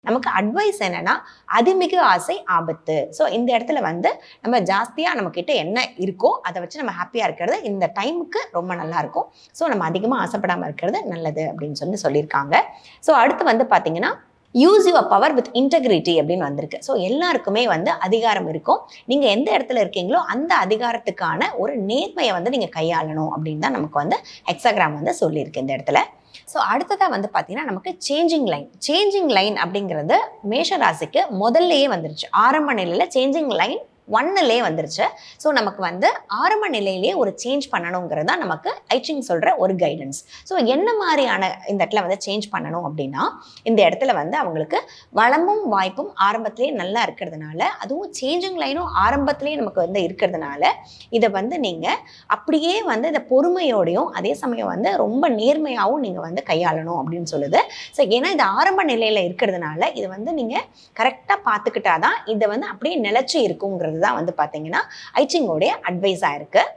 நமக்கு அட்வைஸ் என்னன்னா அதிமிகு ஆசை ஆபத்து. ஸோ இந்த இடத்துல வந்து நம்ம ஜாஸ்தியாக நம்மக்கிட்ட என்ன இருக்கோ அதை வச்சு நம்ம ஹாப்பியாக இருக்கிறது இந்த டைமுக்கு ரொம்ப நல்லா இருக்கும். ஸோ நம்ம அதிகமாக ஆசைப்படாமல் இருக்கிறது நல்லது அப்படின்னு சொல்லியிருக்காங்க. ஸோ அடுத்து வந்து பார்த்தீங்கன்னா use your power with integrity அப்படின்னு வந்திருக்கு. ஸோ எல்லாருக்குமே வந்து அதிகாரம் இருக்கும். நீங்கள் எந்த இடத்துல இருக்கீங்களோ அந்த அதிகாரத்துக்கான ஒரு நேர்மையை வந்து நீங்கள் கையாளணும் அப்படின்னு தான் நமக்கு வந்து ஹெக்ஸாகிராம் வந்து சொல்லியிருக்கு இந்த இடத்துல. ஸோ அடுத்ததாக வந்து பார்த்தீங்கன்னா நமக்கு சேஞ்சிங் லைன் அப்படிங்கிறது மேஷ ராசிக்கு முதல்லையே வந்துருச்சு. ஆரம்ப நிலையில் சேஞ்சிங் லைன் 1லே வந்துருச்சு. ஸோ நமக்கு வந்து ஆரம்ப நிலையிலேயே ஒரு சேஞ்ச் பண்ணணுங்கிறது தான் நமக்கு ஐச்சிங் சொல்கிற ஒரு கைடன்ஸ். ஸோ என்ன மாதிரியான இந்த இடத்துல வந்து சேஞ்ச் பண்ணணும் அப்படின்னா இந்த இடத்துல வந்து அவங்களுக்கு வளமும் வாய்ப்பும் ஆரம்பத்திலேயே நல்லா இருக்கிறதுனால, அதுவும் சேஞ்சிங் லைனும் ஆரம்பத்திலேயே நமக்கு வந்து இருக்கிறதுனால இதை வந்து நீங்கள் அப்படியே வந்து இதை பொறுமையோடையும் அதே சமயம் வந்து ரொம்ப நேர்மையாகவும் நீங்கள் வந்து கையாளணும் அப்படின்னு சொல்லுது. ஸோ ஏன்னா இது ஆரம்ப நிலையில் இருக்கிறதுனால இதை வந்து நீங்கள் கரெக்டாக பார்த்துக்கிட்டாதான் இதை வந்து அப்படியே நிலச்சி இருக்குங்கிறது தான் வந்து பார்த்தீங்கன்னா ஐச்சிங்கோடைய அட்வைஸாக இருக்குது.